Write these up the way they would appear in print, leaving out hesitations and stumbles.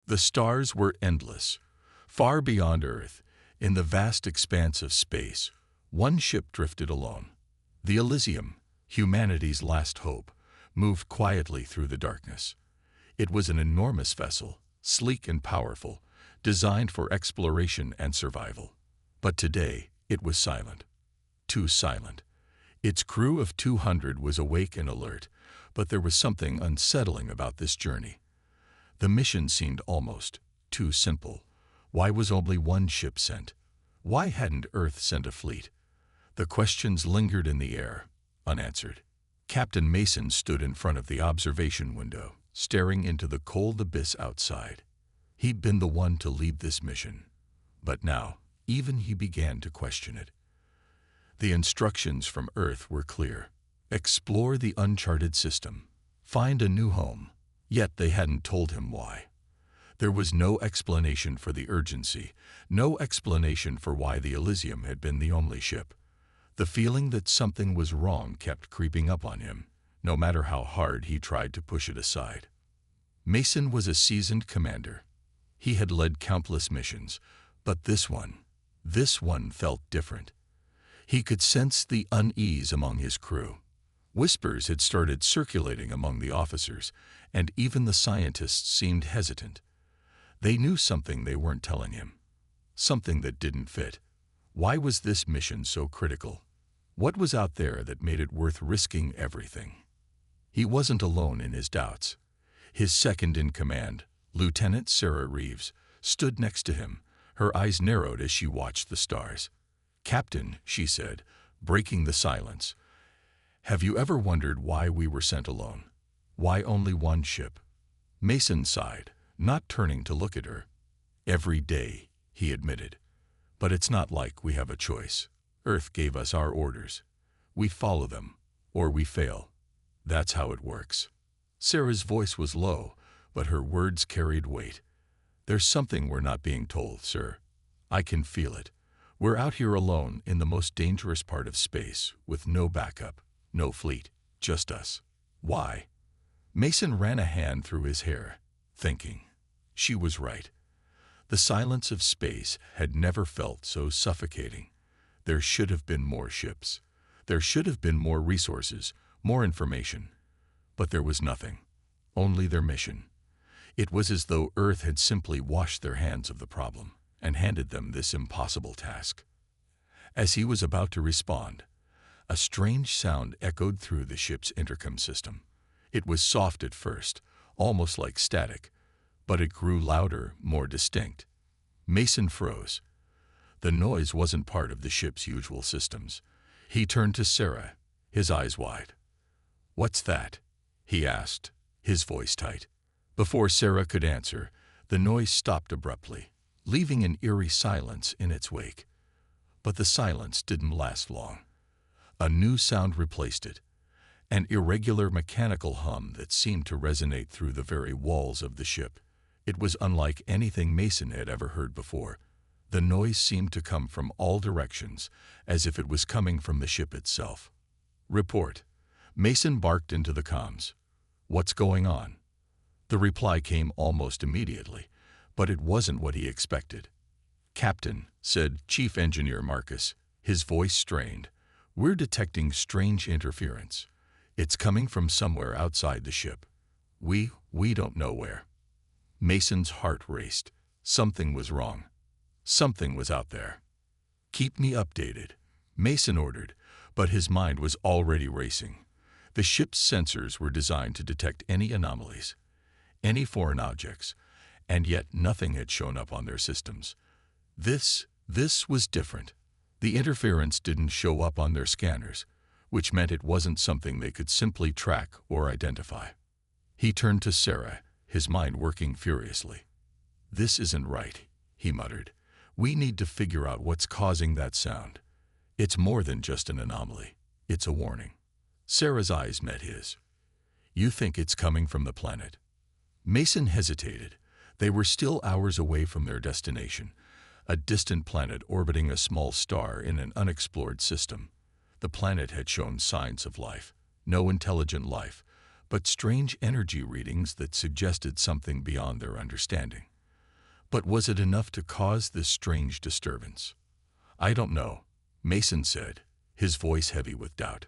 The stars were endless. Far beyond Earth, in the vast expanse of space, one ship drifted alone. The Elysium, humanity's last hope, moved quietly through the darkness. It was an enormous vessel, sleek and powerful, designed for exploration and survival. But today, it was silent. Too silent. Its crew of 200 was awake and alert, but there was something unsettling about this journey. The mission seemed almost too simple. Why was only one ship sent? Why hadn't Earth sent a fleet? The questions lingered in the air, unanswered. Captain Mason stood in front of the observation window, staring into the cold abyss outside. He'd been the one to lead this mission, but now, even he began to question it. The instructions from Earth were clear. Explore the uncharted system. Find a new home. Yet they hadn't told him why. There was no explanation for the urgency, no explanation for why the Elysium had been the only ship. The feeling that something was wrong kept creeping up on him, no matter how hard he tried to push it aside. Mason was a seasoned commander. He had led countless missions, but this one felt different. He could sense the unease among his crew. Whispers had started circulating among the officers, and even the scientists seemed hesitant. They knew something they weren't telling him, something that didn't fit. Why was this mission so critical? What was out there that made it worth risking everything? He wasn't alone in his doubts. His second-in-command, Lieutenant Sarah Reeves, stood next to him, her eyes narrowed as she watched the stars. "Captain," she said, breaking the silence, "have you ever wondered why we were sent alone? Why only one ship?" Mason sighed, not turning to look at her. "Every day," he admitted. "But it's not like we have a choice. Earth gave us our orders. We follow them, or we fail. That's how it works." Sarah's voice was low, but her words carried weight. "There's something we're not being told, sir. I can feel it. We're out here alone in the most dangerous part of space, with no backup, no fleet, just us. Why?" Mason ran a hand through his hair, thinking. She was right. The silence of space had never felt so suffocating. There should have been more ships. There should have been more resources, more information. But there was nothing. Only their mission. It was as though Earth had simply washed their hands of the problem and handed them this impossible task. As he was about to respond, a strange sound echoed through the ship's intercom system. It was soft at first, almost like static, but it grew louder, more distinct. Mason froze. The noise wasn't part of the ship's usual systems. He turned to Sarah, his eyes wide. "What's that?" he asked, his voice tight. Before Sarah could answer, the noise stopped abruptly, leaving an eerie silence in its wake. But the silence didn't last long. A new sound replaced it, an irregular mechanical hum that seemed to resonate through the very walls of the ship. It was unlike anything Mason had ever heard before. The noise seemed to come from all directions, as if it was coming from the ship itself. "Report." Mason barked into the comms. "What's going on?" The reply came almost immediately, but it wasn't what he expected. "Captain," said Chief Engineer Marcus, his voice strained, "we're detecting strange interference. It's coming from somewhere outside the ship. We don't know where." Mason's heart raced. Something was wrong. Something was out there. "Keep me updated," Mason ordered, but his mind was already racing. The ship's sensors were designed to detect any anomalies, any foreign objects, and yet nothing had shown up on their systems. This was different. The interference didn't show up on their scanners, which meant it wasn't something they could simply track or identify. He turned to Sarah, his mind working furiously. "This isn't right," he muttered. "We need to figure out what's causing that sound. It's more than just an anomaly. It's a warning." Sarah's eyes met his. "You think it's coming from the planet?" Mason hesitated. They were still hours away from their destination, a distant planet orbiting a small star in an unexplored system. The planet had shown signs of life, no intelligent life, but strange energy readings that suggested something beyond their understanding. But was it enough to cause this strange disturbance? I don't know, Mason said, his voice heavy with doubt.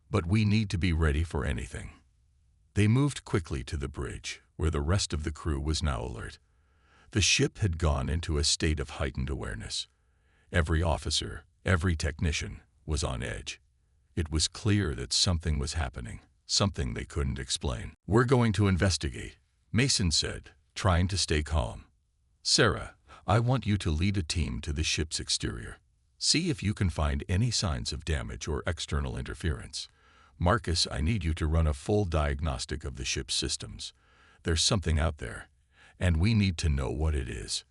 But we need to be ready for anything. They moved quickly to the bridge, where the rest of the crew was now alert. The ship had gone into a state of heightened awareness. Every officer, every technician, was on edge. It was clear that something was happening, something they couldn't explain. "We're going to investigate," Mason said, trying to stay calm. "Sarah, I want you to lead a team to the ship's exterior. See if you can find any signs of damage or external interference. Marcus, I need you to run a full diagnostic of the ship's systems. There's something out there, and we need to know what it is."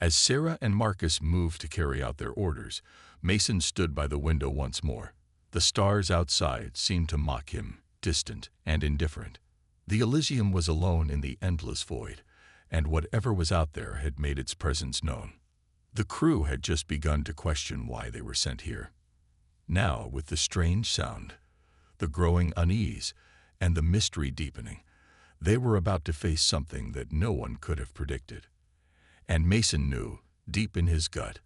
As Sarah and Marcus moved to carry out their orders, Mason stood by the window once more. The stars outside seemed to mock him, distant and indifferent. The Elysium was alone in the endless void, and whatever was out there had made its presence known. The crew had just begun to question why they were sent here. Now, with the strange sound, the growing unease, and the mystery deepening, they were about to face something that no one could have predicted. And Mason knew, deep in his gut,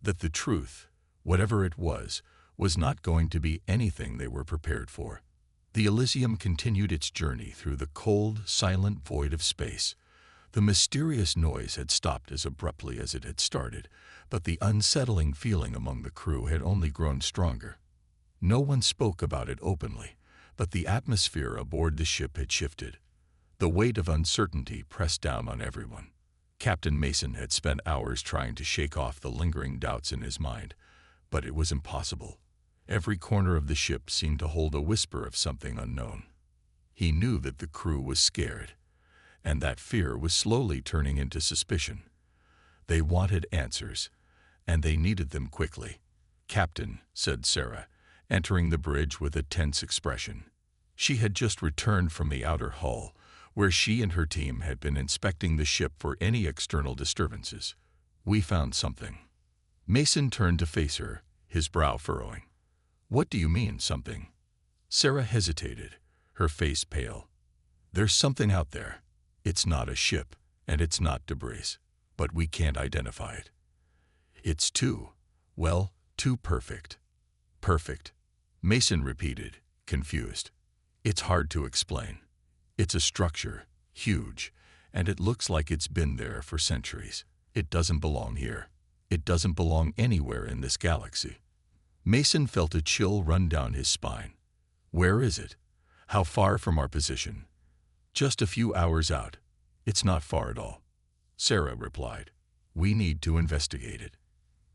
that the truth, whatever it was not going to be anything they were prepared for. The Elysium continued its journey through the cold, silent void of space. The mysterious noise had stopped as abruptly as it had started, but the unsettling feeling among the crew had only grown stronger. No one spoke about it openly, but the atmosphere aboard the ship had shifted. The weight of uncertainty pressed down on everyone. Captain Mason had spent hours trying to shake off the lingering doubts in his mind, but it was impossible. Every corner of the ship seemed to hold a whisper of something unknown. He knew that the crew was scared, and that fear was slowly turning into suspicion. They wanted answers, and they needed them quickly. "Captain," said Sarah, entering the bridge with a tense expression. She had just returned from the outer hull, where she and her team had been inspecting the ship for any external disturbances. "We found something." Mason turned to face her, his brow furrowing. "What do you mean, something?" Sarah hesitated, her face pale. "There's something out there. It's not a ship, and it's not debris, but we can't identify it. It's too perfect." "Perfect," Mason repeated, confused. "It's hard to explain. It's a structure, huge, and it looks like it's been there for centuries. It doesn't belong here. It doesn't belong anywhere in this galaxy." Mason felt a chill run down his spine. "Where is it? How far from our position?" "Just a few hours out. It's not far at all," Sarah replied. "We need to investigate it."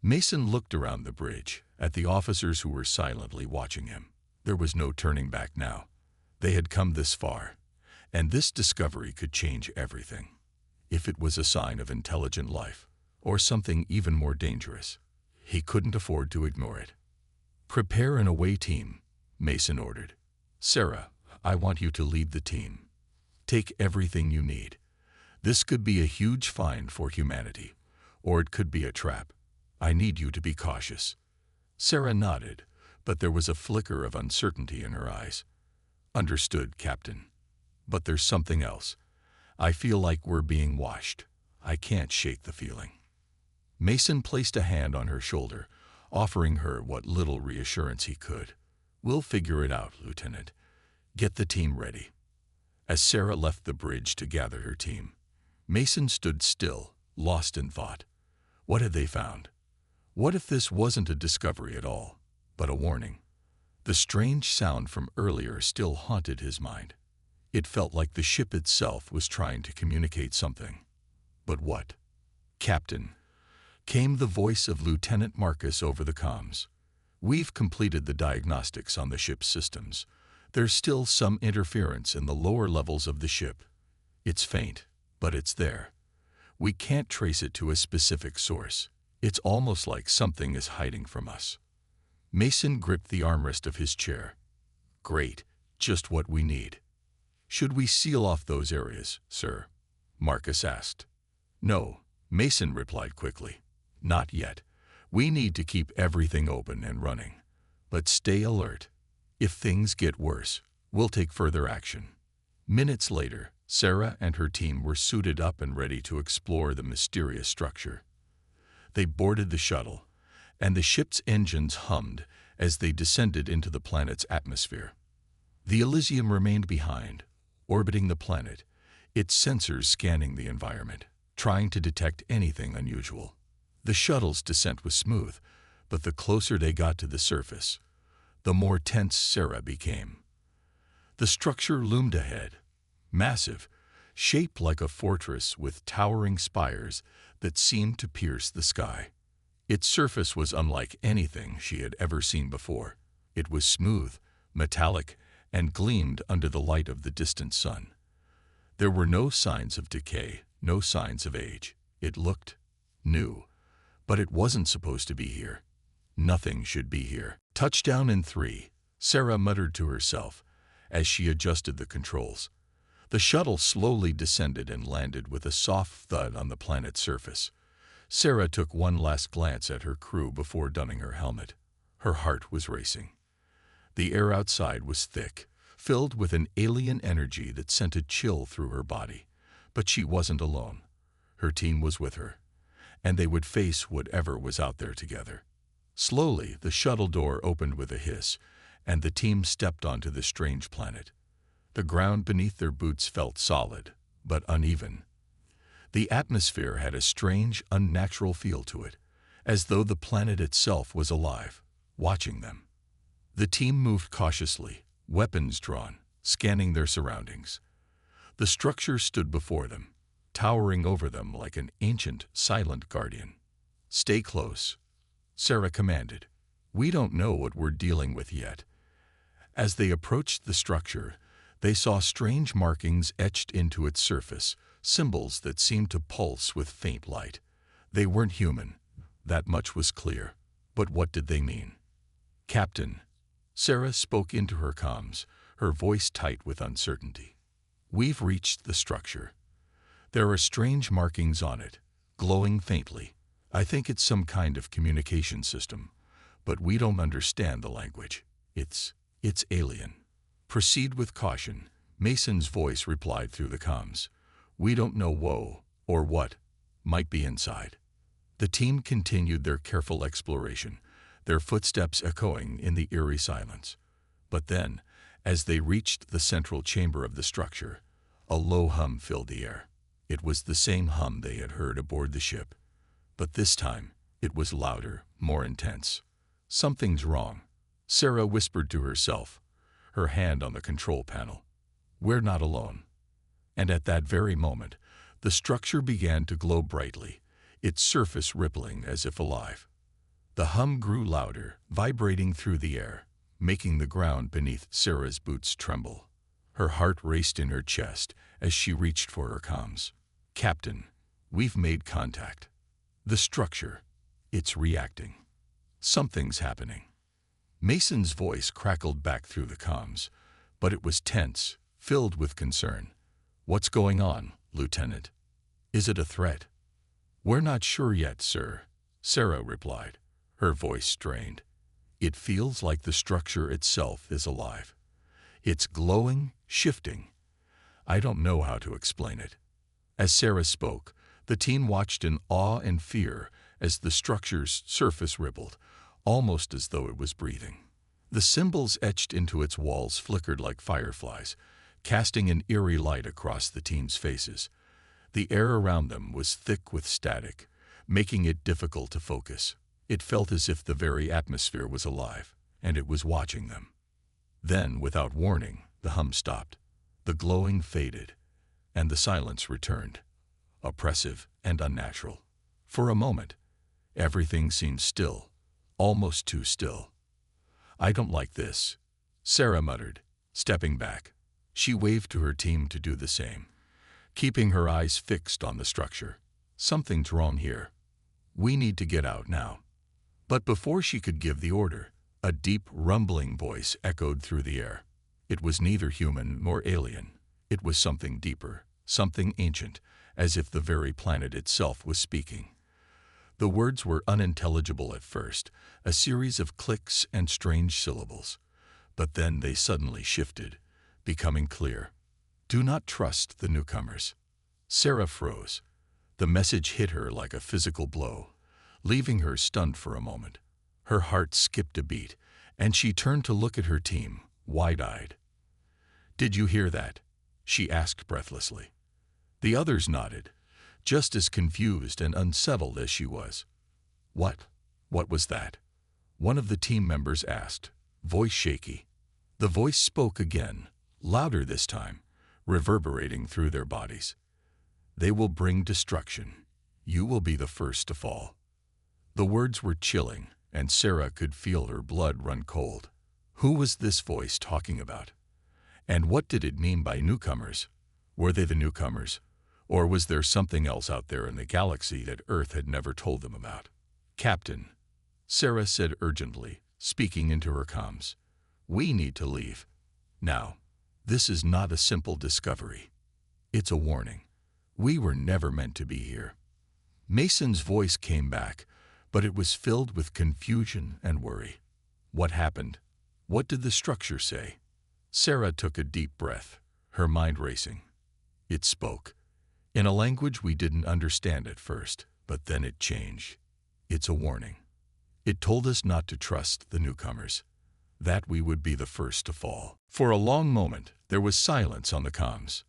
Mason looked around the bridge, at the officers who were silently watching him. There was no turning back now. They had come this far, and this discovery could change everything. If it was a sign of intelligent life, or something even more dangerous, he couldn't afford to ignore it. "Prepare an away team," Mason ordered. "Sarah, I want you to lead the team. Take everything you need. This could be a huge find for humanity, or it could be a trap. I need you to be cautious." Sarah nodded, but there was a flicker of uncertainty in her eyes. "Understood, Captain. But there's something else. I feel like we're being watched. I can't shake the feeling." Mason placed a hand on her shoulder, offering her what little reassurance he could. "We'll figure it out, Lieutenant. Get the team ready." As Sarah left the bridge to gather her team, Mason stood still, lost in thought. What had they found? What if this wasn't a discovery at all, but a warning? The strange sound from earlier still haunted his mind. It felt like the ship itself was trying to communicate something. But what? "Captain," came the voice of Lieutenant Marcus over the comms. "We've completed the diagnostics on the ship's systems. There's still some interference in the lower levels of the ship. It's faint, but it's there. We can't trace it to a specific source. It's almost like something is hiding from us." Mason gripped the armrest of his chair. "Great, just what we need." "Should we seal off those areas, sir?" Marcus asked. "No," Mason replied quickly. "Not yet. We need to keep everything open and running. But stay alert. If things get worse, we'll take further action." Minutes later, Sarah and her team were suited up and ready to explore the mysterious structure. They boarded the shuttle, and the ship's engines hummed as they descended into the planet's atmosphere. The Elysium remained behind, orbiting the planet, its sensors scanning the environment, trying to detect anything unusual. The shuttle's descent was smooth, but the closer they got to the surface, the more tense Sarah became. The structure loomed ahead, massive, shaped like a fortress with towering spires that seemed to pierce the sky. Its surface was unlike anything she had ever seen before. It was smooth, metallic, and gleamed under the light of the distant sun. There were no signs of decay, no signs of age. It looked new, but it wasn't supposed to be here. Nothing should be here. Touchdown in 3, Sarah muttered to herself as she adjusted the controls. The shuttle slowly descended and landed with a soft thud on the planet's surface. Sarah took one last glance at her crew before donning her helmet. Her heart was racing. The air outside was thick, filled with an alien energy that sent a chill through her body. But she wasn't alone. Her team was with her, and they would face whatever was out there together. Slowly, the shuttle door opened with a hiss, and the team stepped onto the strange planet. The ground beneath their boots felt solid, but uneven. The atmosphere had a strange, unnatural feel to it, as though the planet itself was alive, watching them. The team moved cautiously, weapons drawn, scanning their surroundings. The structure stood before them, towering over them like an ancient, silent guardian. "Stay close," Sarah commanded. "We don't know what we're dealing with yet." As they approached the structure, they saw strange markings etched into its surface, symbols that seemed to pulse with faint light. They weren't human, that much was clear. But what did they mean? "Captain," Sarah spoke into her comms, her voice tight with uncertainty. "We've reached the structure. There are strange markings on it, glowing faintly. I think it's some kind of communication system, but we don't understand the language. It's alien." "Proceed with caution," Mason's voice replied through the comms. "We don't know or what might be inside." The team continued their careful exploration, their footsteps echoing in the eerie silence. But then, as they reached the central chamber of the structure, a low hum filled the air. It was the same hum they had heard aboard the ship, but this time it was louder, more intense. "Something's wrong," Sarah whispered to herself, her hand on the control panel. "We're not alone." And at that very moment, the structure began to glow brightly, its surface rippling as if alive. The hum grew louder, vibrating through the air, making the ground beneath Sarah's boots tremble. Her heart raced in her chest as she reached for her comms. "Captain, we've made contact. The structure, it's reacting. Something's happening." Mason's voice crackled back through the comms, but it was tense, filled with concern. "What's going on, Lieutenant? Is it a threat?" "We're not sure yet, sir," Sarah replied, her voice strained. "It feels like the structure itself is alive. It's glowing, shifting. I don't know how to explain it." As Sarah spoke, the team watched in awe and fear as the structure's surface rippled, almost as though it was breathing. The symbols etched into its walls flickered like fireflies, casting an eerie light across the team's faces. The air around them was thick with static, making it difficult to focus. It felt as if the very atmosphere was alive, and it was watching them. Then, without warning, the hum stopped. The glowing faded, and the silence returned, oppressive and unnatural. For a moment, everything seemed still, almost too still. "I don't like this," Sarah muttered, stepping back. She waved to her team to do the same, keeping her eyes fixed on the structure. "Something's wrong here. We need to get out now." But before she could give the order, a deep, rumbling voice echoed through the air. It was neither human nor alien. It was something deeper, something ancient, as if the very planet itself was speaking. The words were unintelligible at first, a series of clicks and strange syllables. But then they suddenly shifted, becoming clear. Do not trust the newcomers. Sarah froze. The message hit her like a physical blow, leaving her stunned for a moment. Her heart skipped a beat, and she turned to look at her team, wide-eyed. "Did you hear that?" she asked breathlessly. The others nodded, just as confused and unsettled as she was. "What? What was that?" one of the team members asked, voice shaky. The voice spoke again, louder this time, reverberating through their bodies. "They will bring destruction. You will be the first to fall." The words were chilling, and Sarah could feel her blood run cold. Who was this voice talking about? And what did it mean by newcomers? Were they the newcomers? Or was there something else out there in the galaxy that Earth had never told them about? "Captain," Sarah said urgently, speaking into her comms. "We need to leave. Now. This is not a simple discovery. It's a warning. We were never meant to be here." Mason's voice came back, but it was filled with confusion and worry. "What happened? What did the structure say?" Sarah took a deep breath, her mind racing. It spoke, in a language we didn't understand at first, but then it changed. It's a warning. It told us not to trust the newcomers, that we would be the first to fall. For a long moment, there was silence on the comms.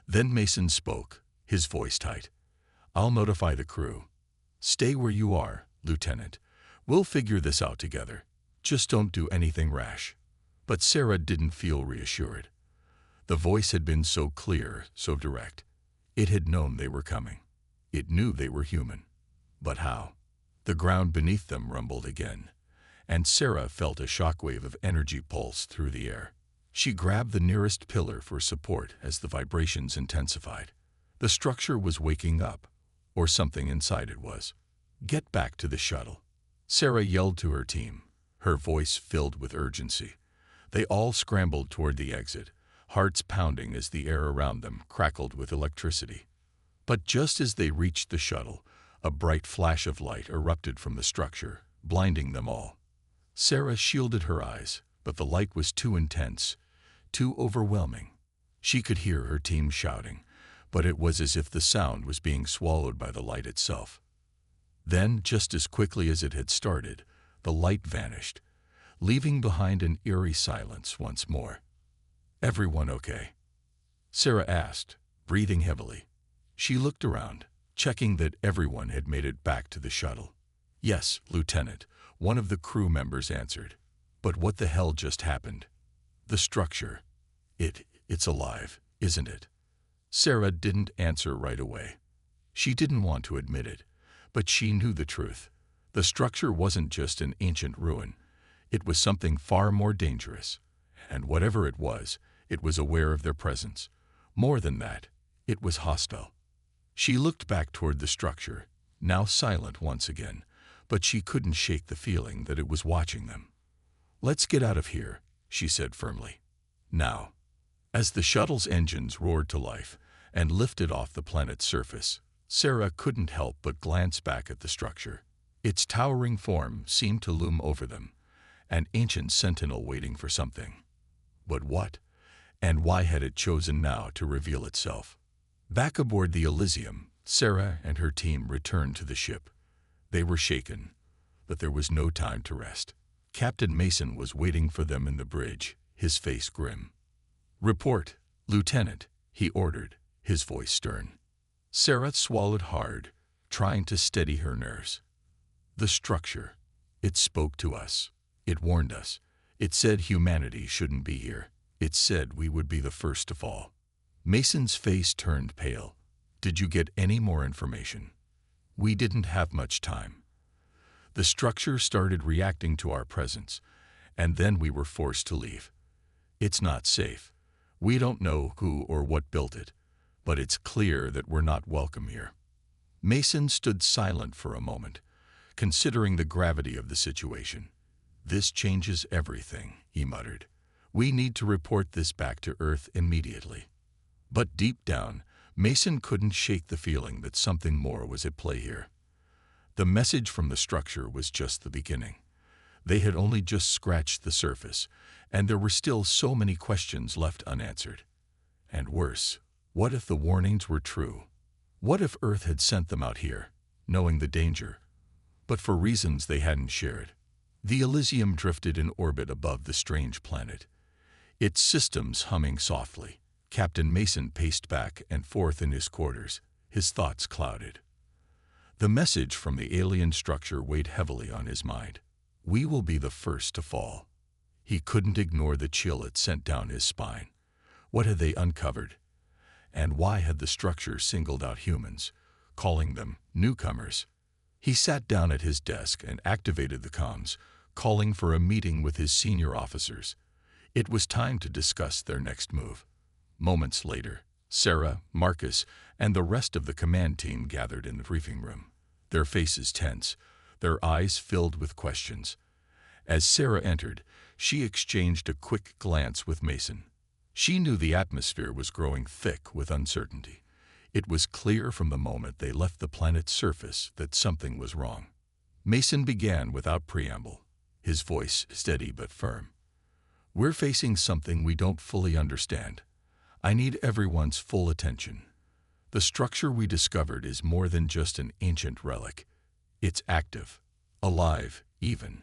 Then Mason spoke, his voice tight. "I'll notify the crew. Stay where you are, Lieutenant. We'll figure this out together. Just don't do anything rash." But Sarah didn't feel reassured. The voice had been so clear, so direct. It had known they were coming. It knew they were human. But how? The ground beneath them rumbled again, and Sarah felt a shockwave of energy pulse through the air. She grabbed the nearest pillar for support as the vibrations intensified. The structure was waking up, or something inside it was. "Get back to the shuttle," Sarah yelled to her team, her voice filled with urgency. They all scrambled toward the exit, hearts pounding as the air around them crackled with electricity. But just as they reached the shuttle, a bright flash of light erupted from the structure, blinding them all. Sarah shielded her eyes, but the light was too intense, too overwhelming. She could hear her team shouting, but it was as if the sound was being swallowed by the light itself. Then, just as quickly as it had started, the light vanished, leaving behind an eerie silence once more. "Everyone okay?" Sarah asked, breathing heavily. She looked around, checking that everyone had made it back to the shuttle. "Yes, Lieutenant," one of the crew members answered. "But what the hell just happened?" "The structure. It's alive, isn't it?" Sarah didn't answer right away. She didn't want to admit it, but she knew the truth. The structure wasn't just an ancient ruin. It was something far more dangerous. And whatever it was aware of their presence. More than that, it was hostile. She looked back toward the structure, now silent once again, but she couldn't shake the feeling that it was watching them. "Let's get out of here," she said firmly. "Now." As the shuttle's engines roared to life and lifted off the planet's surface, Sarah couldn't help but glance back at the structure. Its towering form seemed to loom over them, an ancient sentinel waiting for something. But what? And why had it chosen now to reveal itself? Back aboard the Elysium, Sarah and her team returned to the ship. They were shaken, but there was no time to rest. Captain Mason was waiting for them in the bridge, his face grim. "Report, Lieutenant," he ordered, his voice stern. Sarah swallowed hard, trying to steady her nerves. "The structure. It spoke to us. It warned us. It said humanity shouldn't be here. It said we would be the first to fall." Mason's face turned pale. "Did you get any more information?" "We didn't have much time. The structure started reacting to our presence, and then we were forced to leave. It's not safe. We don't know who or what built it, but it's clear that we're not welcome here." Mason stood silent for a moment, considering the gravity of the situation. "This changes everything," he muttered. "We need to report this back to Earth immediately." But deep down, Mason couldn't shake the feeling that something more was at play here. The message from the structure was just the beginning. They had only just scratched the surface, and there were still so many questions left unanswered. And worse, what if the warnings were true? What if Earth had sent them out here, knowing the danger, but for reasons they hadn't shared? The Elysium drifted in orbit above the strange planet, its systems humming softly. Captain Mason paced back and forth in his quarters, his thoughts clouded. The message from the alien structure weighed heavily on his mind. We will be the first to fall. He couldn't ignore the chill it sent down his spine. What had they uncovered? And why had the structure singled out humans, calling them newcomers? He sat down at his desk and activated the comms, calling for a meeting with his senior officers. It was time to discuss their next move. Moments later, Sarah, Marcus, and the rest of the command team gathered in the briefing room, their faces tense, their eyes filled with questions. As Sarah entered, she exchanged a quick glance with Mason. She knew the atmosphere was growing thick with uncertainty. It was clear from the moment they left the planet's surface that something was wrong. Mason began without preamble, his voice steady but firm. We're facing something we don't fully understand. I need everyone's full attention. The structure we discovered is more than just an ancient relic. It's active, alive even,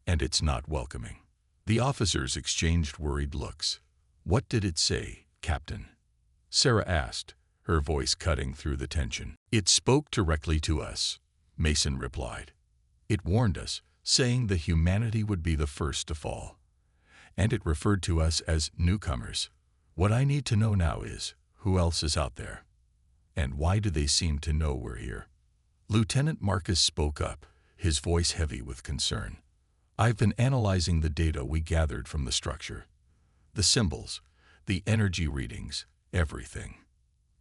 and it's not welcoming. The officers exchanged worried looks. What did it say, Captain? Sarah asked, her voice cutting through the tension. It spoke directly to us, Mason replied. It warned us, saying that humanity would be the first to fall. And it referred to us as newcomers. What I need to know now is, who else is out there? And why do they seem to know we're here? Lieutenant Marcus spoke up, his voice heavy with concern. I've been analyzing the data we gathered from the structure. The symbols, the energy readings, everything.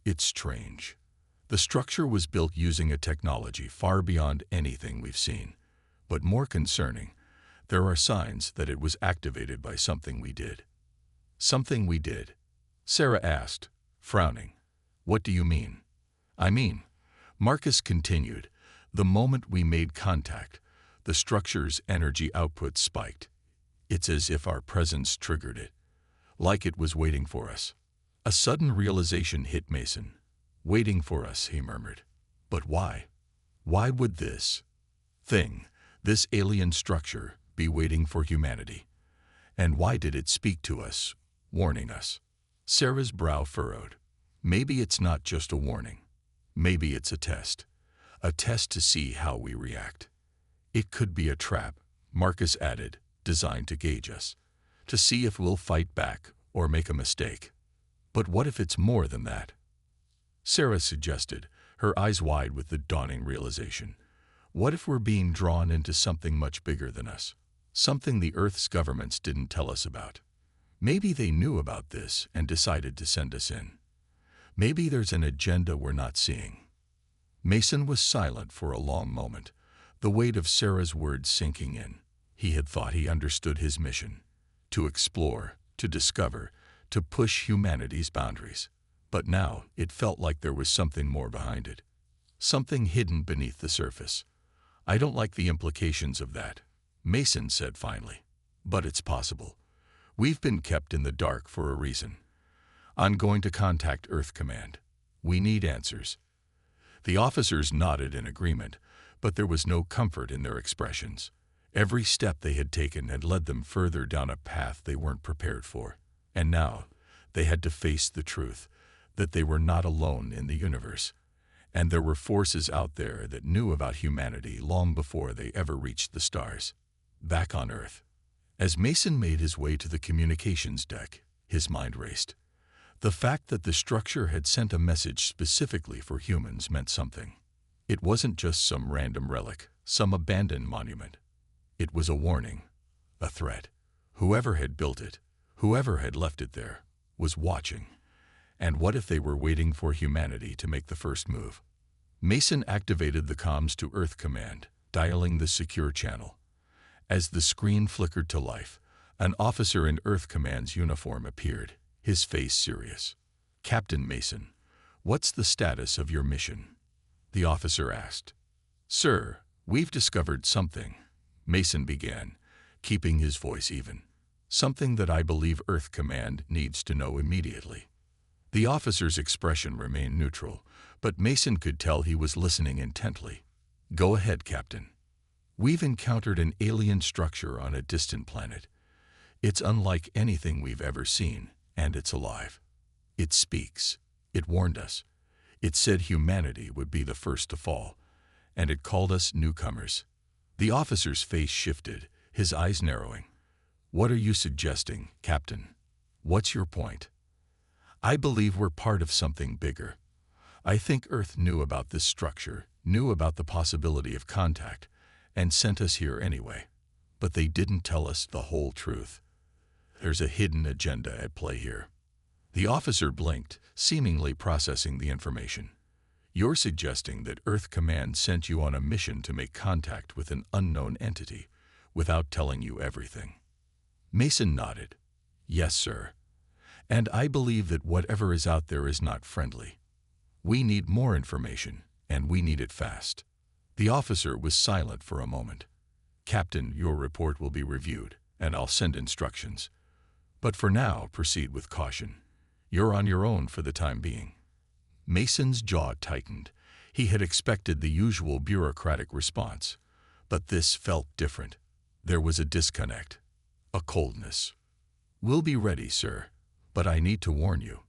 It's strange. The structure was built using a technology far beyond anything we've seen. But more concerning, there are signs that it was activated by something we did. Something we did? Sarah asked, frowning. What do you mean? I mean, Marcus continued, the moment we made contact, the structure's energy output spiked. It's as if our presence triggered it, like it was waiting for us. A sudden realization hit Mason. Waiting for us, he murmured. But why? Why would this alien structure, be waiting for humanity? And why did it speak to us, warning us? Sarah's brow furrowed. Maybe it's not just a warning. Maybe it's a test to see how we react. It could be a trap, Marcus added, designed to gauge us, to see if we'll fight back or make a mistake. But what if it's more than that? Sarah suggested, her eyes wide with the dawning realization. What if we're being drawn into something much bigger than us? Something the Earth's governments didn't tell us about. Maybe they knew about this and decided to send us in. Maybe there's an agenda we're not seeing. Mason was silent for a long moment, the weight of Sarah's words sinking in. He had thought he understood his mission, to explore, to discover, to push humanity's boundaries. But now it felt like there was something more behind it, something hidden beneath the surface. I don't like the implications of that, Mason said finally. But it's possible. We've been kept in the dark for a reason. I'm going to contact Earth Command. We need answers. The officers nodded in agreement, but there was no comfort in their expressions. Every step they had taken had led them further down a path they weren't prepared for. And now they had to face the truth that they were not alone in the universe, and there were forces out there that knew about humanity long before they ever reached the stars. Back on Earth, as Mason made his way to the communications deck, his mind raced. The fact that the structure had sent a message specifically for humans meant something. It wasn't just some random relic, some abandoned monument. It was a warning, a threat. Whoever had built it, whoever had left it there, was watching. And what if they were waiting for humanity to make the first move? Mason activated the comms to Earth Command, dialing the secure channel. As the screen flickered to life, an officer in Earth Command's uniform appeared, his face serious. Captain Mason, what's the status of your mission? The officer asked. Sir, we've discovered something, Mason began, keeping his voice even. Something that I believe Earth Command needs to know immediately. The officer's expression remained neutral, but Mason could tell he was listening intently. "Go ahead, Captain. We've encountered an alien structure on a distant planet. It's unlike anything we've ever seen, and it's alive. It speaks. It warned us. It said humanity would be the first to fall, and it called us newcomers." The officer's face shifted, his eyes narrowing. "What are you suggesting, Captain? What's your point?" "I believe we're part of something bigger. I think Earth knew about this structure, knew about the possibility of contact, and sent us here anyway. But they didn't tell us the whole truth. There's a hidden agenda at play here." The officer blinked, seemingly processing the information. "You're suggesting that Earth Command sent you on a mission to make contact with an unknown entity, without telling you everything?" Mason nodded. "Yes, sir. And I believe that whatever is out there is not friendly. We need more information, and we need it fast." The officer was silent for a moment. "Captain, your report will be reviewed, and I'll send instructions. But for now, proceed with caution. You're on your own for the time being." Mason's jaw tightened. He had expected the usual bureaucratic response, but this felt different. There was a disconnect, a coldness. "We'll be ready, sir, but I need to warn you.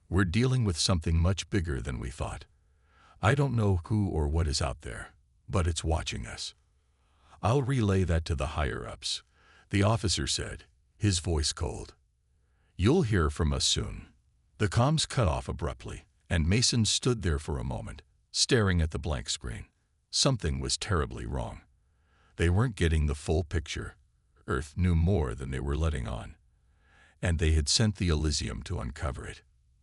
We're dealing with something much bigger than we thought. I don't know who or what is out there, but it's watching us." "I'll relay that to the higher-ups," the officer said, his voice cold. "You'll hear from us soon." The comms cut off abruptly, and Mason stood there for a moment, staring at the blank screen. Something was terribly wrong. They weren't getting the full picture. Earth knew more than they were letting on, and they had sent the Elysium to uncover it.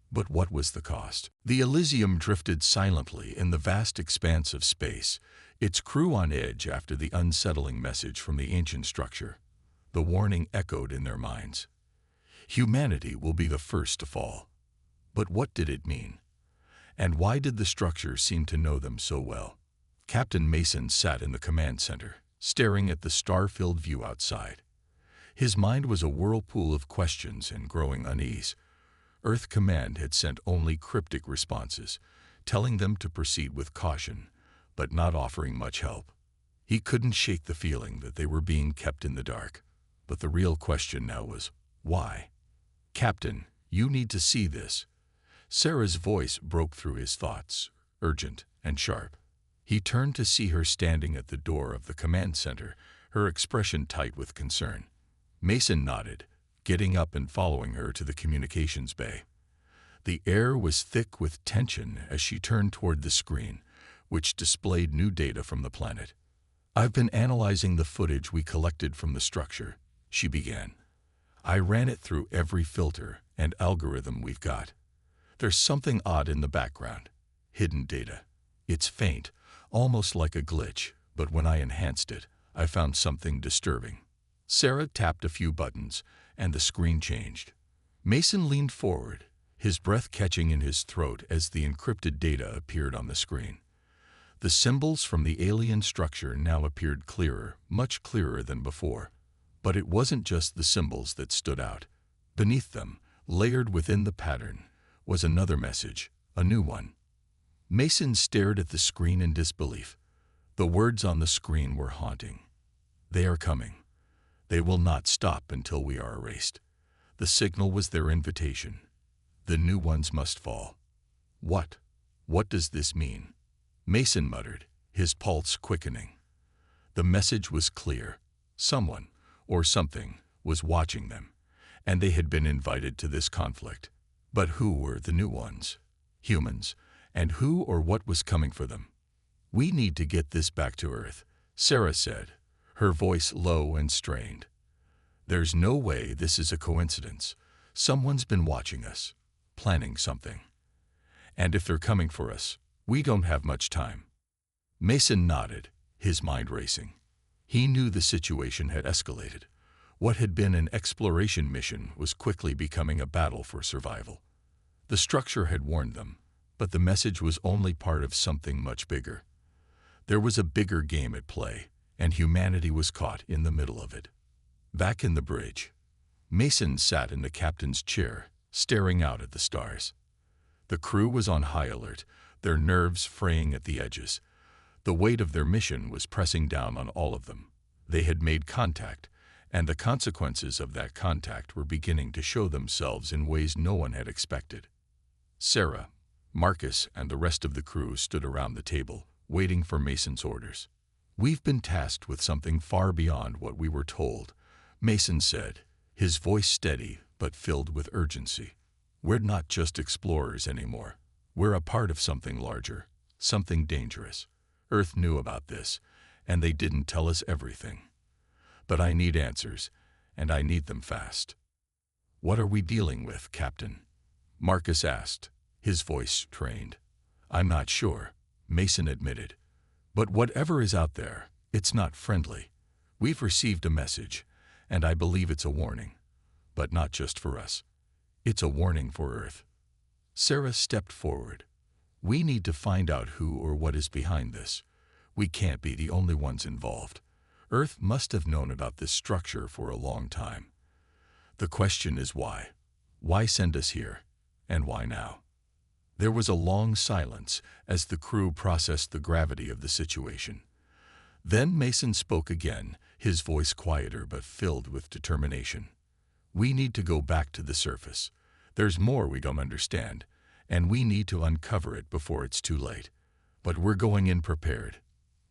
But what was the cost? The Elysium drifted silently in the vast expanse of space, its crew on edge after the unsettling message from the ancient structure. The warning echoed in their minds. Humanity will be the first to fall. But what did it mean? And why did the structure seem to know them so well? Captain Mason sat in the command center, staring at the star-filled view outside. His mind was a whirlpool of questions and growing unease. Earth Command had sent only cryptic responses, telling them to proceed with caution, but not offering much help. He couldn't shake the feeling that they were being kept in the dark. But the real question now was, why? "Captain, you need to see this." Sarah's voice broke through his thoughts, urgent and sharp. He turned to see her standing at the door of the command center, her expression tight with concern. Mason nodded, getting up and following her to the communications bay. The air was thick with tension as she turned toward the screen, which displayed new data from the planet. "I've been analyzing the footage we collected from the structure," she began. "I ran it through every filter and algorithm we've got. There's something odd in the background. Hidden data. It's faint, almost like a glitch, but when I enhanced it, I found something disturbing." Sarah tapped a few buttons, and the screen changed. Mason leaned forward, his breath catching in his throat as the encrypted data appeared on the screen. The symbols from the alien structure now appeared clearer, much clearer than before. But it wasn't just the symbols that stood out. Beneath them, layered within the pattern, was another message, a new one. Mason stared at the screen in disbelief. The words on the screen were haunting. "They are coming. They will not stop until we are erased." The signal was their invitation. The new ones must fall. What? What does this mean? Mason muttered, his pulse quickening. The message was clear. Someone, or something, was watching them, and they had been invited to this conflict. But who were the new ones? Humans, and who or what was coming for them? "We need to get this back to Earth," Sarah said, her voice low and strained. "There's no way this is a coincidence. Someone's been watching us, planning something. And if they're coming for us, we don't have much time." Mason nodded, his mind racing. He knew the situation had escalated. What had been an exploration mission was quickly becoming a battle for survival. The structure had warned them, but the message was only part of something much bigger. There was a bigger game at play, and humanity was caught in the middle of it. Back in the bridge, Mason sat in the captain's chair, staring out at the stars. The crew was on high alert, their nerves fraying at the edges. The weight of their mission was pressing down on all of them. They had made contact, and the consequences of that contact were beginning to show themselves in ways no one had expected. Sarah, Marcus, and the rest of the crew stood around the table, waiting for Mason's orders. "We've been tasked with something far beyond what we were told," Mason said, his voice steady but filled with urgency. "We're not just explorers anymore. We're a part of something larger, something dangerous. Earth knew about this, and they didn't tell us everything. But I need answers, and I need them fast." "What are we dealing with, Captain?" Marcus asked, his voice strained. "I'm not sure," Mason admitted. "But whatever is out there, it's not friendly. We've received a message, and I believe it's a warning. But not just for us. It's a warning for Earth." Sarah stepped forward. "We need to find out who or what is behind this. We can't be the only ones involved. Earth must have known about this structure for a long time. The question is why? Why send us here? And why now?" There was a long silence as the crew processed the gravity of the situation. Then Mason spoke again, his voice quieter but filled with determination. "We need to go back to the surface. There's more we don't understand, and we need to uncover it before it's too late. But we're going in prepared.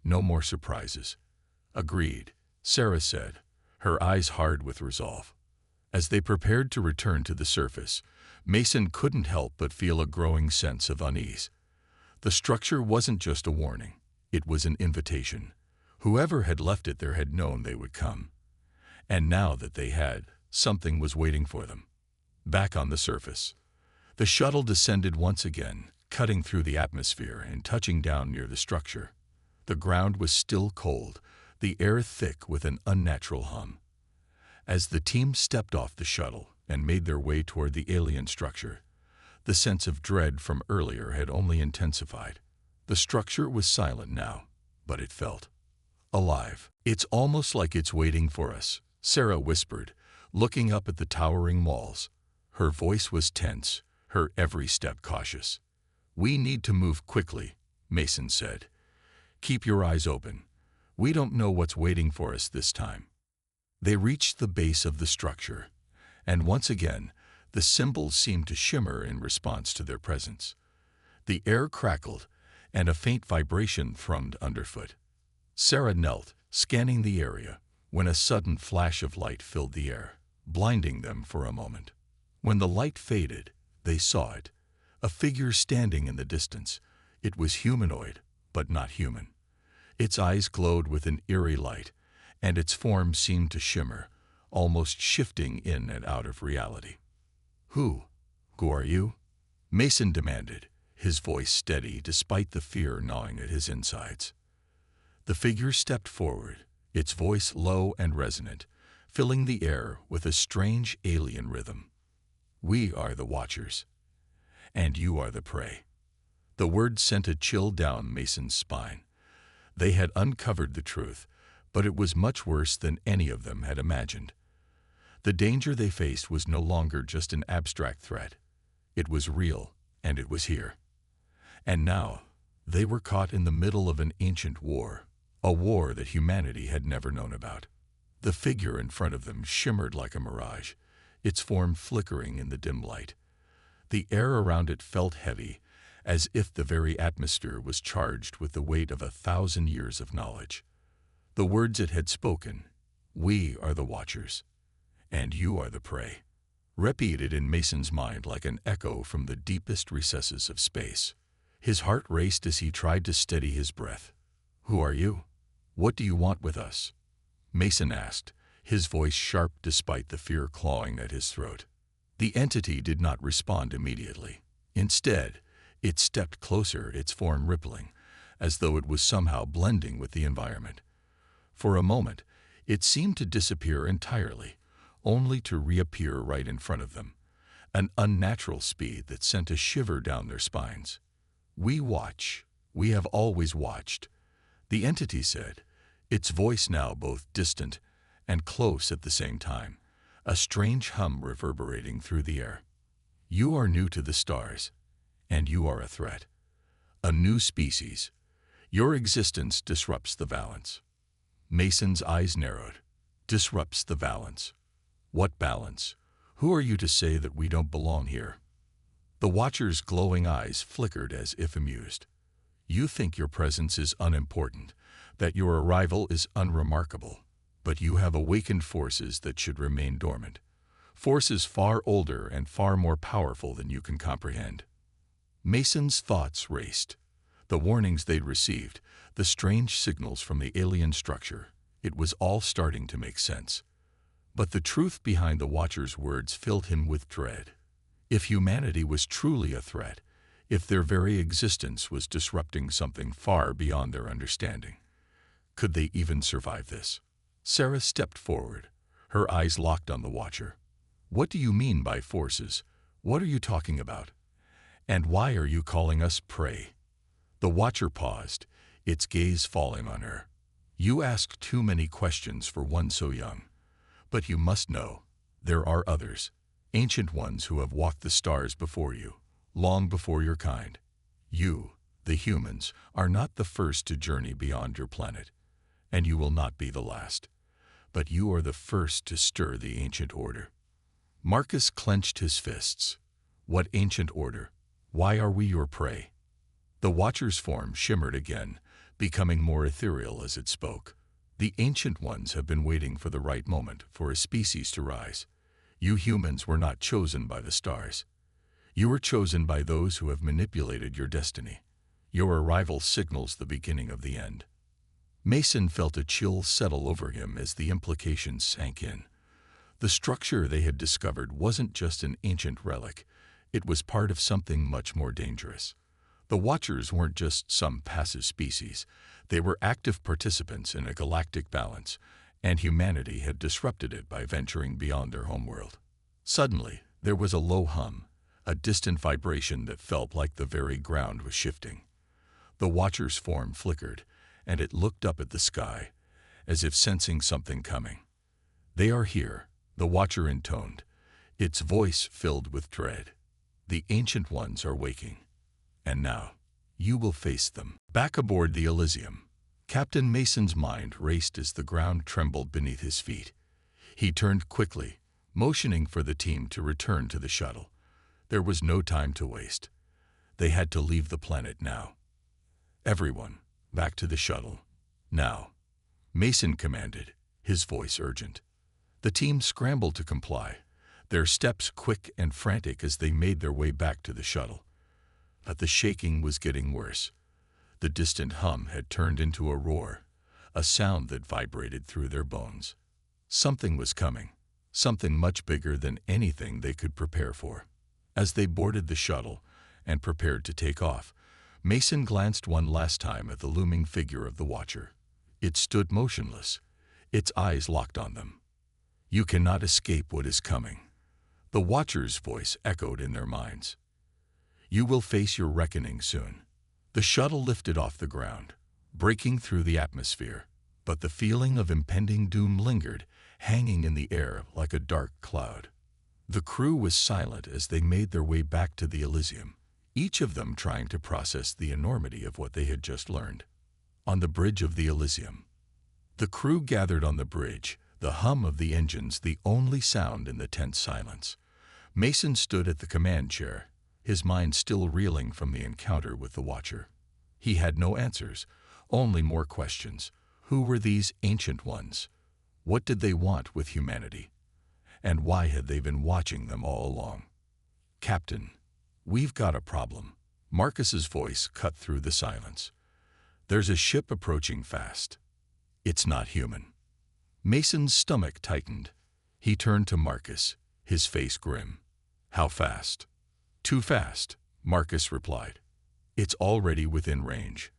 No more surprises." "Agreed," Sarah said, her eyes hard with resolve. As they prepared to return to the surface, Mason couldn't help but feel a growing sense of unease. The structure wasn't just a warning, it was an invitation. Whoever had left it there had known they would come. And now that they had, something was waiting for them. Back on the surface, the shuttle descended once again, cutting through the atmosphere and touching down near the structure. The ground was still cold, the air thick with an unnatural hum. As the team stepped off the shuttle and made their way toward the alien structure, the sense of dread from earlier had only intensified. The structure was silent now, but it felt alive. "It's almost like it's waiting for us," Sarah whispered, looking up at the towering walls. Her voice was tense, her every step cautious. "We need to move quickly," Mason said. "Keep your eyes open. We don't know what's waiting for us this time." They reached the base of the structure, and once again, the symbols seemed to shimmer in response to their presence. The air crackled, and a faint vibration thrummed underfoot. Sarah knelt, scanning the area, when a sudden flash of light filled the air, blinding them for a moment. When the light faded, they saw it, a figure standing in the distance. It was humanoid, but not human. Its eyes glowed with an eerie light, and its form seemed to shimmer, almost shifting in and out of reality. Who are you?" Mason demanded, his voice steady despite the fear gnawing at his insides. The figure stepped forward, its voice low and resonant, filling the air with a strange alien rhythm. "We are the Watchers, and you are the prey." The word sent a chill down Mason's spine. They had uncovered the truth, but it was much worse than any of them had imagined. The danger they faced was no longer just an abstract threat. It was real, and it was here. And now, they were caught in the middle of an ancient war, a war that humanity had never known about. The figure in front of them shimmered like a mirage, its form flickering in the dim light. The air around it felt heavy, as if the very atmosphere was charged with the weight of 1,000 years of knowledge. The words it had spoken, "We are the Watchers, and you are the prey," repeated in Mason's mind like an echo from the deepest recesses of space. His heart raced as he tried to steady his breath. "Who are you? What do you want with us?" Mason asked, his voice sharp despite the fear clawing at his throat. The entity did not respond immediately. Instead, it stepped closer, its form rippling, as though it was somehow blending with the environment. For a moment, it seemed to disappear entirely, only to reappear right in front of them, an unnatural speed that sent a shiver down their spines. "We watch. We have always watched," the entity said, its voice now both distant and close at the same time, a strange hum reverberating through the air. "You are new to the stars, and you are a threat. A new species. Your existence disrupts the balance. Mason's eyes narrowed. Disrupts the balance. What balance? Who are you to say that we don't belong here? The Watcher's glowing eyes flickered as if amused. You think your presence is unimportant, that your arrival is unremarkable, but you have awakened forces that should remain dormant. Forces far older and far more powerful than you can comprehend. Mason's thoughts raced. The warnings they'd received, the strange signals from the alien structure, it was all starting to make sense. But the truth behind the Watcher's words filled him with dread. If humanity was truly a threat, if their very existence was disrupting something far beyond their understanding, could they even survive this? Sarah stepped forward, her eyes locked on the Watcher. What do you mean by forces? What are you talking about? And why are you calling us prey? The Watcher paused, its gaze falling on her. You ask too many questions for one so young. But you must know, there are others, ancient ones who have walked the stars before you, long before your kind. You, the humans, are not the first to journey beyond your planet, and you will not be the last. But you are the first to stir the ancient order. Marcus clenched his fists. What ancient order? Why are we your prey? The Watcher's form shimmered again, becoming more ethereal as it spoke. The ancient ones have been waiting for the right moment for a species to rise. You humans were not chosen by the stars. You were chosen by those who have manipulated your destiny. Your arrival signals the beginning of the end. Mason felt a chill settle over him as the implications sank in. The structure they had discovered wasn't just an ancient relic. It was part of something much more dangerous. The Watchers weren't just some passive species. They were active participants in a galactic balance, and humanity had disrupted it by venturing beyond their homeworld. Suddenly, there was a low hum, a distant vibration that felt like the very ground was shifting. The Watcher's form flickered, and it looked up at the sky, as if sensing something coming. They are here, the Watcher intoned, its voice filled with dread. The Ancient Ones are waking. And now, you will face them. Back aboard the Elysium, Captain Mason's mind raced as the ground trembled beneath his feet. He turned quickly, motioning for the team to return to the shuttle. There was no time to waste. They had to leave the planet now. Everyone, back to the shuttle. Now. Mason commanded, his voice urgent. The team scrambled to comply, their steps quick and frantic as they made their way back to the shuttle. But the shaking was getting worse. The distant hum had turned into a roar, a sound that vibrated through their bones. Something was coming, something much bigger than anything they could prepare for. As they boarded the shuttle and prepared to take off, Mason glanced one last time at the looming figure of the Watcher. It stood motionless, its eyes locked on them. You cannot escape what is coming. The Watcher's voice echoed in their minds. You will face your reckoning soon. The shuttle lifted off the ground, breaking through the atmosphere, but the feeling of impending doom lingered, hanging in the air like a dark cloud. The crew was silent as they made their way back to the Elysium, each of them trying to process the enormity of what they had just learned. On the bridge of the Elysium. The crew gathered on the bridge, the hum of the engines the only sound in the tense silence. Mason stood at the command chair, his mind still reeling from the encounter with the Watcher. He had no answers, only more questions. Who were these Ancient Ones? What did they want with humanity? And why had they been watching them all along? Captain, we've got a problem. Marcus's voice cut through the silence. There's a ship approaching fast. It's not human. Mason's stomach tightened. He turned to Marcus, his face grim. How fast? Too fast, Marcus replied. It's already within range.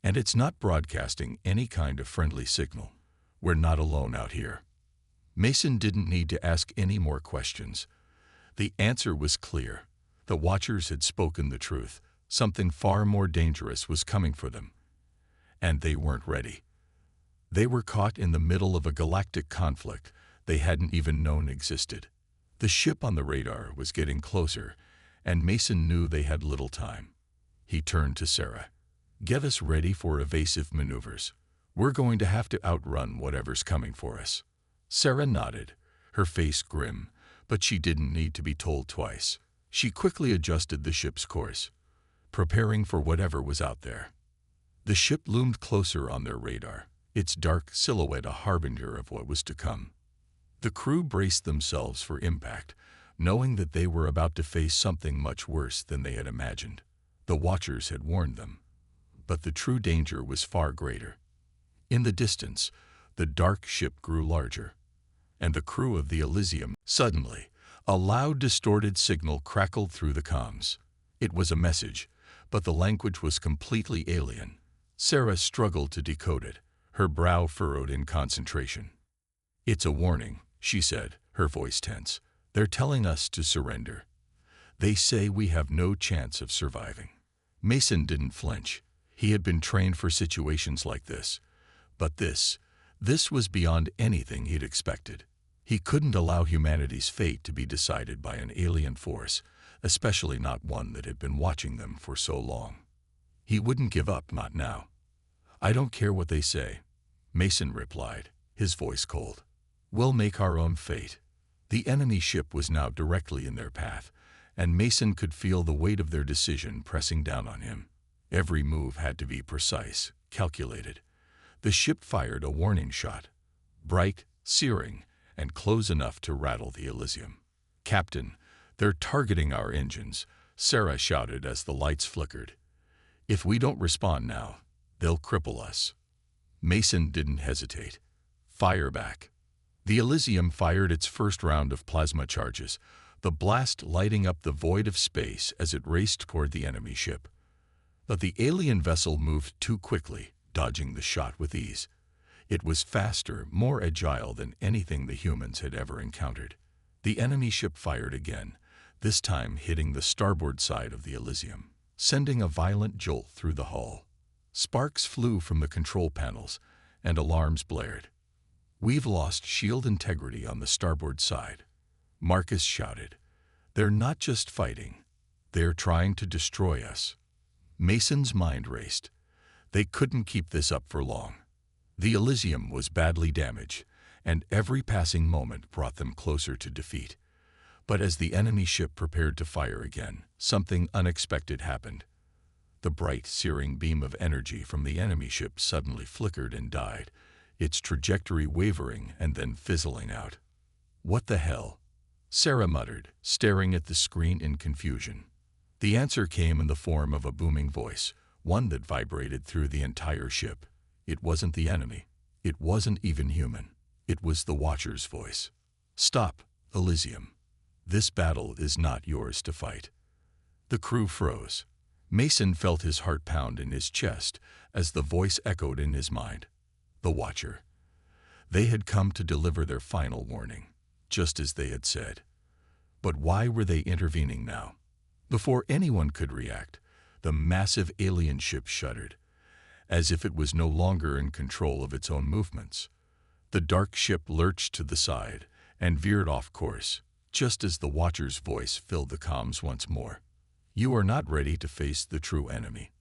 And it's not broadcasting any kind of friendly signal. We're not alone out here. Mason didn't need to ask any more questions. The answer was clear. The Watchers had spoken the truth. Something far more dangerous was coming for them. And they weren't ready. They were caught in the middle of a galactic conflict they hadn't even known existed. The ship on the radar was getting closer, and Mason knew they had little time. He turned to Sarah. "Get us ready for evasive maneuvers. We're going to have to outrun whatever's coming for us." Sarah nodded, her face grim, but she didn't need to be told twice. She quickly adjusted the ship's course, preparing for whatever was out there. The ship loomed closer on their radar, its dark silhouette a harbinger of what was to come. The crew braced themselves for impact, knowing that they were about to face something much worse than they had imagined. The Watchers had warned them, but the true danger was far greater. In the distance, the dark ship grew larger, and the crew of the Elysium. Suddenly, a loud, distorted signal crackled through the comms. It was a message, but the language was completely alien. Sarah struggled to decode it, her brow furrowed in concentration. "It's a warning," she said, her voice tense. "They're telling us to surrender. They say we have no chance of surviving." Mason didn't flinch. He had been trained for situations like this. But this was beyond anything he'd expected. He couldn't allow humanity's fate to be decided by an alien force, especially not one that had been watching them for so long. He wouldn't give up, not now. "I don't care what they say," Mason replied, his voice cold. "We'll make our own fate." The enemy ship was now directly in their path, and Mason could feel the weight of their decision pressing down on him. Every move had to be precise, calculated. The ship fired a warning shot, bright, searing, and close enough to rattle the Elysium. "Captain, they're targeting our engines," Sarah shouted as the lights flickered. "If we don't respond now, they'll cripple us." Mason didn't hesitate. "Fire back." The Elysium fired its first round of plasma charges, the blast lighting up the void of space as it raced toward the enemy ship. But the alien vessel moved too quickly, dodging the shot with ease. It was faster, more agile than anything the humans had ever encountered. The enemy ship fired again, this time hitting the starboard side of the Elysium, sending a violent jolt through the hull. Sparks flew from the control panels, and alarms blared. "We've lost shield integrity on the starboard side," Marcus shouted. "They're not just fighting, they're trying to destroy us." Mason's mind raced. They couldn't keep this up for long. The Elysium was badly damaged, and every passing moment brought them closer to defeat. But as the enemy ship prepared to fire again, something unexpected happened. The bright, searing beam of energy from the enemy ship suddenly flickered and died, its trajectory wavering and then fizzling out. "What the hell?" Sarah muttered, staring at the screen in confusion. The answer came in the form of a booming voice, one that vibrated through the entire ship. It wasn't the enemy. It wasn't even human. It was the Watcher's voice. "Stop, Elysium. This battle is not yours to fight." The crew froze. Mason felt his heart pound in his chest as the voice echoed in his mind. The Watcher. They had come to deliver their final warning, just as they had said. But why were they intervening now? Before anyone could react, the massive alien ship shuddered, as if it was no longer in control of its own movements. The dark ship lurched to the side and veered off course, just as the Watcher's voice filled the comms once more. "You are not ready to face the true enemy.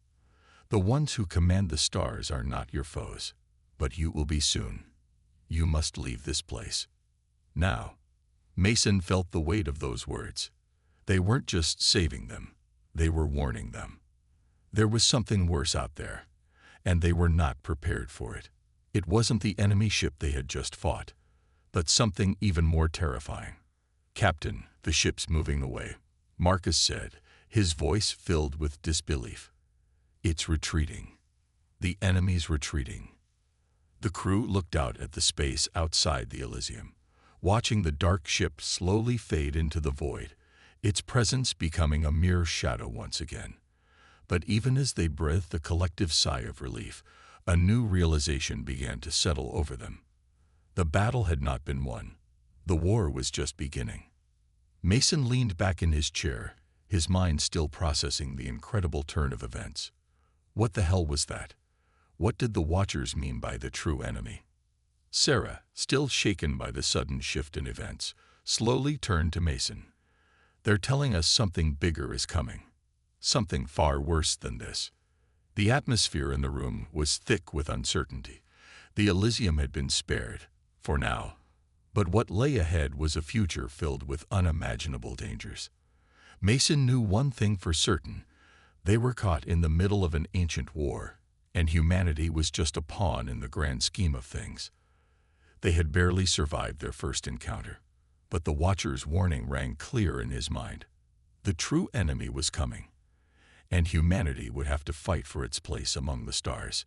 The ones who command the stars are not your foes, but you will be soon. You must leave this place. Now." Mason felt the weight of those words. They weren't just saving them, they were warning them. There was something worse out there, and they were not prepared for it. It wasn't the enemy ship they had just fought, but something even more terrifying. "Captain, the ship's moving away," Marcus said, his voice filled with disbelief. "It's retreating. The enemy's retreating." The crew looked out at the space outside the Elysium, watching the dark ship slowly fade into the void, its presence becoming a mere shadow once again. But even as they breathed a collective sigh of relief, a new realization began to settle over them. The battle had not been won. The war was just beginning. Mason leaned back in his chair, his mind still processing the incredible turn of events. What the hell was that? What did the Watchers mean by the true enemy? Sarah, still shaken by the sudden shift in events, slowly turned to Mason. They're telling us something bigger is coming. Something far worse than this. The atmosphere in the room was thick with uncertainty. The Elysium had been spared, for now. But what lay ahead was a future filled with unimaginable dangers. Mason knew one thing for certain. They were caught in the middle of an ancient war, and humanity was just a pawn in the grand scheme of things. They had barely survived their first encounter, but the Watcher's warning rang clear in his mind. The true enemy was coming, and humanity would have to fight for its place among the stars.